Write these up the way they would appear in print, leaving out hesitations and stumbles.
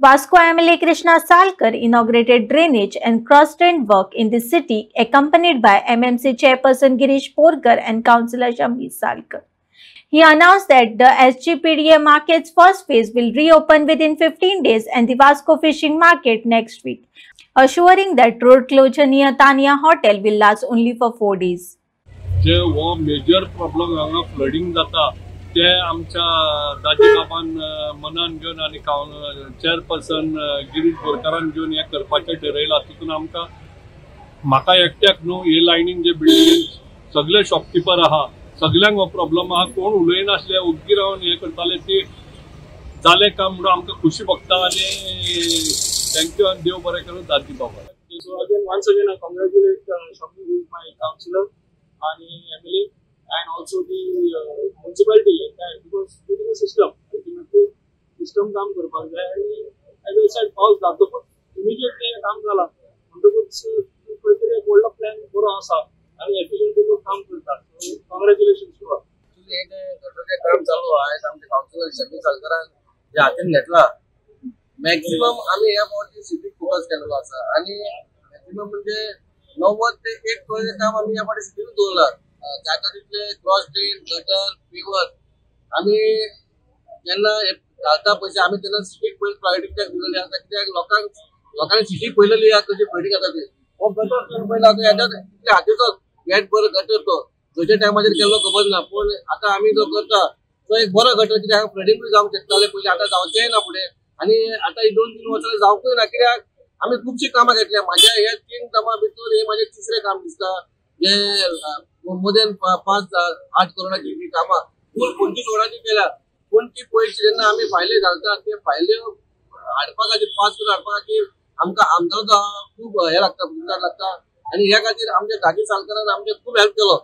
Vasco MLA Krishna Salkar inaugurated drainage and cross-drain work in the city, accompanied by MMC Chairperson Girish Porkar and Councillor Shammi Salkar. He announced that the SGPDA market's first phase will reopen within 15 days and the Vasco fishing market next week, assuring that road closure near Tania Hotel will last only for 4 days. जे वो major problem हांगा flooding जाता ते आमच्या दाजी बाबान मनान घेवन आनी चेअरपर्सन गिरीश बोरकारान घेवन हे करपाचें ठरयलां। तितून आमकां म्हाका एकट्याक न्हू हे लायनीन जे बिल्डिंग सगळे शॉपकीपर आहा सगळ्यांक हो प्रॉब्लेम आहा। कोण उलयनासले ओग्गी रावन हे करताले ते जाले काम म्हणून आमकां खुशी भोगता आनी थँक्यू आनी देव बरें करूं दाजी बाबा। So again, once again, I congratulate Shammi, who is my councillor and MLA, and also the municipality, because it is a system. Ultimately, system काम करपाक जाय आणि as I said, पावस जातकूच immediately काम जाला म्हणटकूच खंय तरी एक व्हडलो प्लॅन बरो आसा आणि एफिशियंटली लोक काम करतात। So congratulations to all. एक गटाचे काम चालू आहे। आमचे काउन्सिलर शमी सालकरान जे हातीन घेतला मॅक्सिमम आम्ही या पावटी सिटीक फोकस केलेलो आसा आणि मॅक्सिमम म्हणजे 90 ते 1% काम आम्ही या पावटी सिटीन दवरला। जाता तितले क्रॉस ड्रेन गटर पेवर आम्ही जेन्ना घालता पयशे आम्ही तेन्ना सिटीक पयली प्रायोरिटी दिलेली आसा, कित्याक लोकांनी सिटीक पयलेली कशी प्रायोरिटी घेता ती हो गटर पयला आता याच्यात कितले हातीचो गेट बरो गटर तो खंयच्या टायमाचेर केल्लो खबर ना, पण आता आम्ही जो करता तो एक बरो गटर, कित्याक फ्लडिंग जावंक शकताले पयलीं, आता जावचेंय ना फुडें आणि आता ही 2-3 वर्सां जावंकूय ना, कित्याक आम्ही खूपशी कामां घेतल्या। माझ्या ह्या 3 कामां भितर हे माझे तिसरे काम दिसता जे मोदेन 5-8 करोडाची ही कामां फूल 25 करोडाची केल्या। पूण ती पयशे जेन्ना आम्ही फायले घालता ते फायले हाडपाखातीर 5 करोड हाडपाखातीर आमकां आमदाराचो खूब हे लागता, फुडार लागता आणि ह्या खातीर आमच्या दाजी सालकरान आमचे खूब हेल्प केलो,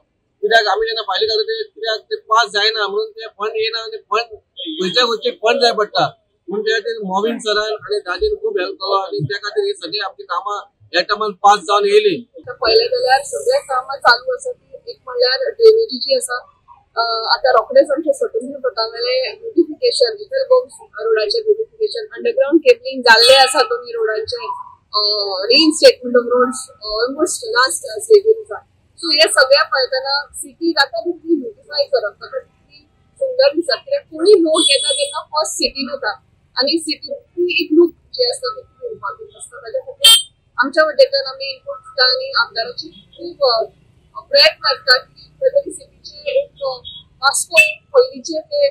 कित्याक आमी जेन्ना फायले घालता ते कित्याक ते पास जायना म्हणून ते फंड येना आणि फंड खंयच्या फंड जाय पडटा म्हणून त्या खातीर मोविन सरान आणि दाजीन खूब हेल्प केलो आणि त्या खातीर ही सगळी आमची कामां ह्या टायमार पास जावन येयली। पहिले जाल्यार सगळे कामां चालू आसा ती एक म्हणल्यार ड्रेनेजीची आसा। आता रोखडेच आमचे स्वतंत्र प्रतावेले ब्युटिफिकेशन रोडाचे ब्युटिफिकेशन अंडरग्राउंड केबलिंग जाल्ले आसा दोन्ही रोडांचे रिइन्स्टेटमेंट ऑफ रोड्स ऑलमोस्ट लास्ट स्टेजीर आसा। सो हे सगळ्या पळयतना सिटी जाता तितली ब्युटिफाय करप ताका तितली सुंदर दिसता, कित्याक कोणी लोक येता तेन्ना फर्स्ट सिटीन येता आणि सिटी एक लूक जे आसता ते खूब इम्पॉर्टंट आसता। ताच्या खातीर आमच्या वटेच्यान आमी इनपूट दिता आणि आमदाराची खूब प्रयत्न आसता की खंय सिटीचे एक वास्को पयलींचे ते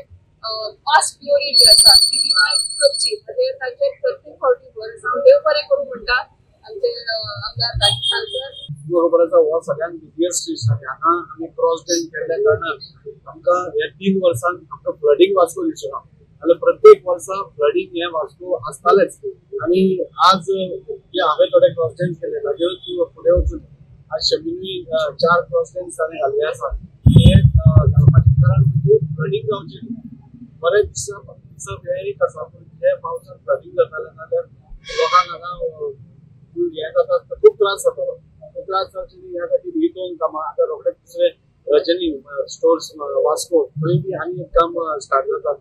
पास्ट ग्लोरी जी आसा ती रिवायव करची, ताचेर तांचे प्रत्येक फावटी भर आसा। हांव देव बरें करूं म्हणटा आमचे आमदार दाजी सालकर। खबर आसा हो सगळ्यांत बिगेस्ट स्टेशन हांगा आमी क्रॉस ड्रेन केल्ल्या कारणान आमकां ह्या 3 वर्सांन आमकां फ्लडिंग वास्को दिसना, जाल्यार प्रत्येक वर्सा फ्लडिंग हे वास्को आसतालेच। आणि आज जे हांवें थोडे क्रॉस ड्रेन केले ताजेर फुडें वचून आज शमीनी 4 क्रॉस ड्रेन्स हांवें घाल्ले आसा। हे घालपाचें कारण म्हणजे फ्लडिंग जावचें न्हू। बरेच दिसा वेळीक आसा पूण जे पावसान फ्लडिंग जातालें जाल्यार लोकांक हांगा हे जाता खूब त्रास जातालो। त्रास जावचे न्ही ह्या खातीर ही 2 कामां आतां रोखडेच दुसरे रजनी स्टोर्स वास्को थंय बी आनी एक काम स्टार्ट जाता।